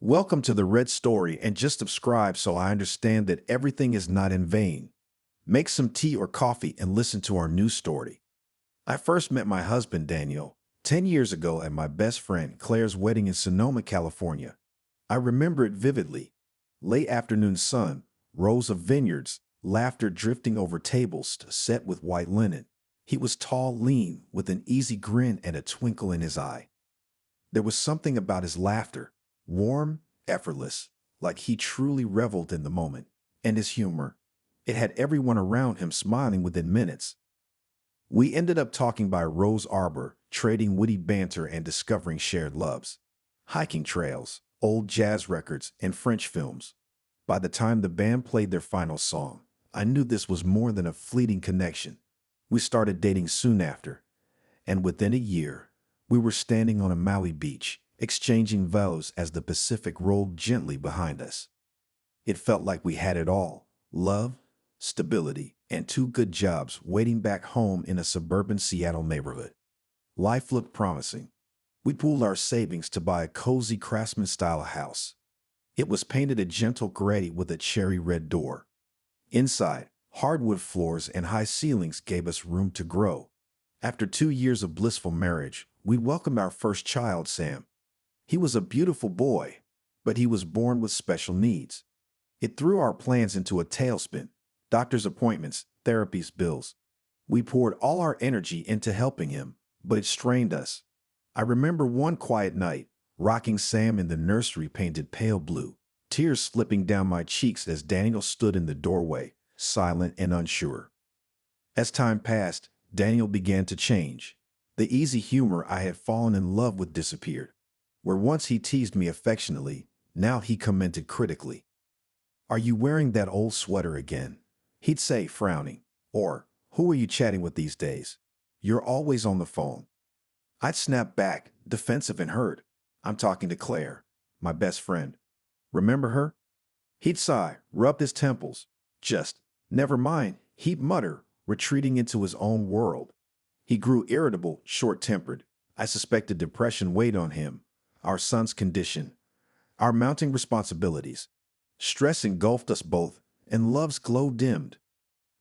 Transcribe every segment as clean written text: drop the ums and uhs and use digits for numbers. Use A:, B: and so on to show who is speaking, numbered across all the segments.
A: Welcome to the Red Story, and just subscribe so I understand that everything is not in vain. Make some tea or coffee and listen to our new story. I first met my husband, Daniel, 10 years ago at my best friend Claire's wedding in Sonoma, California. I remember it vividly. Late afternoon sun, rows of vineyards, laughter drifting over tables set with white linen. He was tall, lean, with an easy grin and a twinkle in his eye. There was something about his laughter, warm, effortless, like he truly reveled in the moment, and his humor. It had everyone around him smiling within minutes. We ended up talking by Rose Arbor, trading witty banter and discovering shared loves. Hiking trails, old jazz records, and French films. By the time the band played their final song, I knew this was more than a fleeting connection. We started dating soon after, and within a year, we were standing on a Maui beach, exchanging vows as the Pacific rolled gently behind us. It felt like we had it all: love, stability, and two good jobs waiting back home in a suburban Seattle neighborhood. Life looked promising. We pooled our savings to buy a cozy craftsman-style house. It was painted a gentle gray with a cherry red door. Inside, hardwood floors and high ceilings gave us room to grow. After 2 years of blissful marriage, we welcomed our first child, Sam. He was a beautiful boy, but he was born with special needs. It threw our plans into a tailspin: doctor's appointments, therapies, bills. We poured all our energy into helping him, but it strained us. I remember one quiet night, rocking Sam in the nursery painted pale blue, tears slipping down my cheeks as Daniel stood in the doorway, silent and unsure. As time passed, Daniel began to change. The easy humor I had fallen in love with disappeared. Where once he teased me affectionately, now he commented critically. "Are you wearing that old sweater again?" He'd say, frowning. Or, "Who are you chatting with these days? You're always on the phone." I'd snap back, defensive and hurt. "I'm talking to Claire, my best friend. Remember her?" He'd sigh, rub his temples. "Never mind," he'd mutter, retreating into his own world. He grew irritable, short-tempered. I suspected depression weighed on him, our son's condition, our mounting responsibilities. Stress engulfed us both, and love's glow dimmed.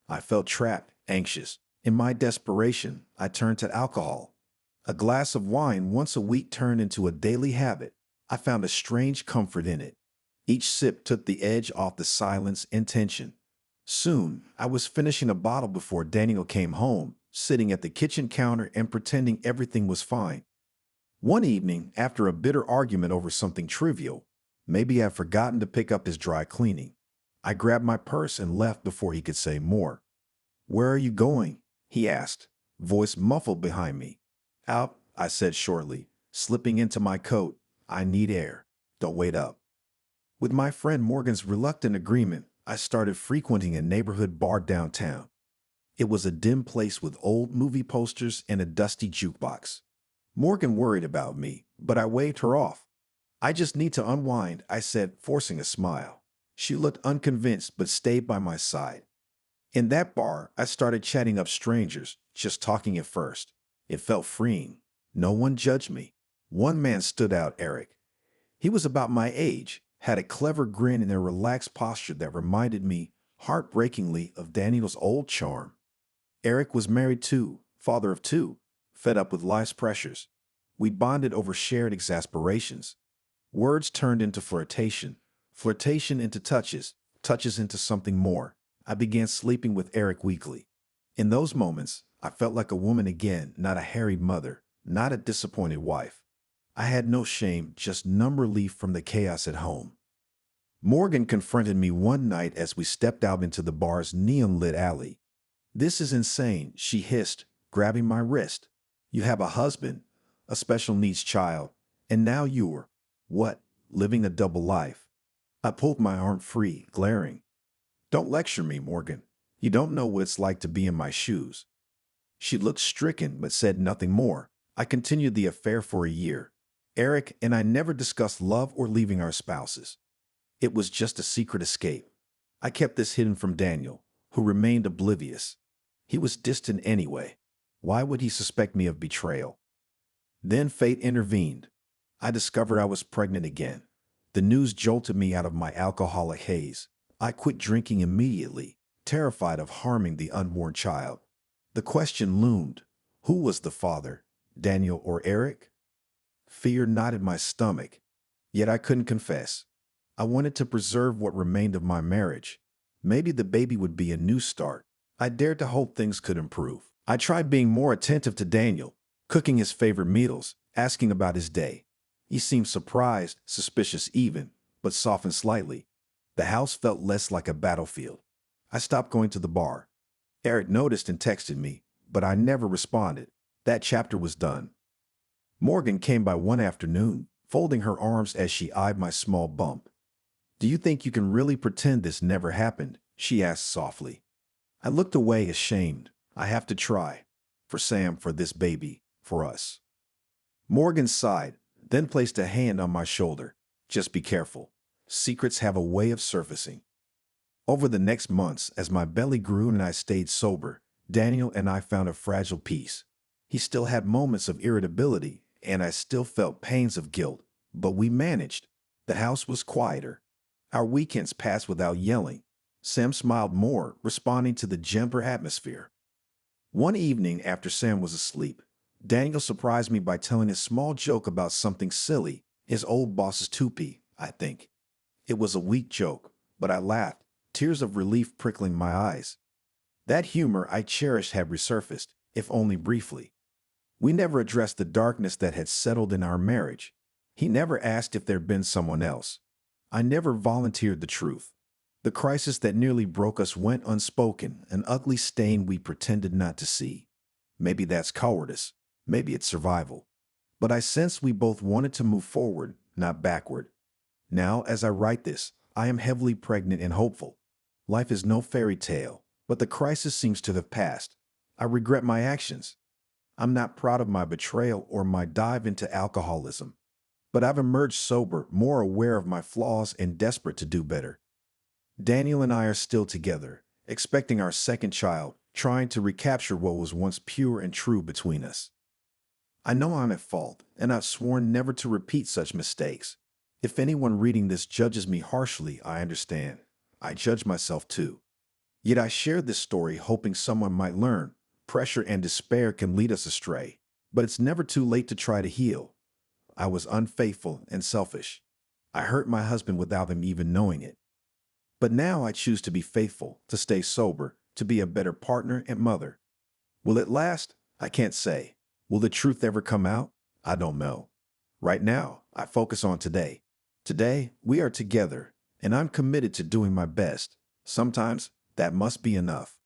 A: I felt trapped, anxious. In my desperation, I turned to alcohol. A glass of wine once a week turned into a daily habit. I found a strange comfort in it. Each sip took the edge off the silence and tension. Soon, I was finishing a bottle before Daniel came home, sitting at the kitchen counter and pretending everything was fine. One evening, after a bitter argument over something trivial, maybe I'd forgotten to pick up his dry cleaning, I grabbed my purse and left before he could say more. "Where are you going?" he asked, voice muffled behind me. "Out," I said shortly, slipping into my coat. "I need air. Don't wait up." With my friend Morgan's reluctant agreement, I started frequenting a neighborhood bar downtown. It was a dim place with old movie posters and a dusty jukebox. Morgan worried about me, but I waved her off. "I just need to unwind," I said, forcing a smile. She looked unconvinced but stayed by my side. In that bar, I started chatting up strangers, just talking at first. It felt freeing. No one judged me. One man stood out, Eric. He was about my age, had a clever grin and a relaxed posture that reminded me, heartbreakingly, of Daniel's old charm. Eric was married too, father of two, fed up with life's pressures. We bonded over shared exasperations. Words turned into flirtation, flirtation into touches, touches into something more. I began sleeping with Eric weekly. In those moments, I felt like a woman again, not a harried mother, not a disappointed wife. I had no shame, just numb relief from the chaos at home. Morgan confronted me one night as we stepped out into the bar's neon-lit alley. "This is insane," she hissed, grabbing my wrist. "You have a husband, a special needs child, and now you're, what, living a double life." I pulled my arm free, glaring. "Don't lecture me, Morgan. You don't know what it's like to be in my shoes." She looked stricken but said nothing more. I continued the affair for a year. Eric and I never discussed love or leaving our spouses. It was just a secret escape. I kept this hidden from Daniel, who remained oblivious. He was distant anyway. Why would he suspect me of betrayal? Then fate intervened. I discovered I was pregnant again. The news jolted me out of my alcoholic haze. I quit drinking immediately, terrified of harming the unborn child. The question loomed: who was the father, Daniel or Eric? Fear knotted my stomach, yet I couldn't confess. I wanted to preserve what remained of my marriage. Maybe the baby would be a new start. I dared to hope things could improve. I tried being more attentive to Daniel, cooking his favorite meals, asking about his day. He seemed surprised, suspicious even, but softened slightly. The house felt less like a battlefield. I stopped going to the bar. Eric noticed and texted me, but I never responded. That chapter was done. Morgan came by one afternoon, folding her arms as she eyed my small bump. "Do you think you can really pretend this never happened?" she asked softly. I looked away, ashamed. I have to try. For Sam, for this baby, for us. Morgan sighed, then placed a hand on my shoulder. "Just be careful. Secrets have a way of surfacing." Over the next months, as my belly grew and I stayed sober, Daniel and I found a fragile peace. He still had moments of irritability, and I still felt pains of guilt, but we managed. The house was quieter. Our weekends passed without yelling. Sam smiled more, responding to the gentler atmosphere. One evening, after Sam was asleep, Daniel surprised me by telling a small joke about something silly, his old boss's toupee, I think. It was a weak joke, but I laughed, tears of relief prickling my eyes. That humor I cherished had resurfaced, if only briefly. We never addressed the darkness that had settled in our marriage. He never asked if there'd been someone else. I never volunteered the truth. The crisis that nearly broke us went unspoken, an ugly stain we pretended not to see. Maybe that's cowardice. Maybe it's survival. But I sensed we both wanted to move forward, not backward. Now, as I write this, I am heavily pregnant and hopeful. Life is no fairy tale, but the crisis seems to have passed. I regret my actions. I'm not proud of my betrayal or my dive into alcoholism. But I've emerged sober, more aware of my flaws and desperate to do better. Daniel and I are still together, expecting our second child, trying to recapture what was once pure and true between us. I know I'm at fault, and I've sworn never to repeat such mistakes. If anyone reading this judges me harshly, I understand. I judge myself too. Yet I share this story hoping someone might learn. Pressure and despair can lead us astray, but it's never too late to try to heal. I was unfaithful and selfish. I hurt my husband without him even knowing it. But now I choose to be faithful, to stay sober, to be a better partner and mother. Will it last? I can't say. Will the truth ever come out? I don't know. Right now, I focus on today. Today, we are together, and I'm committed to doing my best. Sometimes, that must be enough.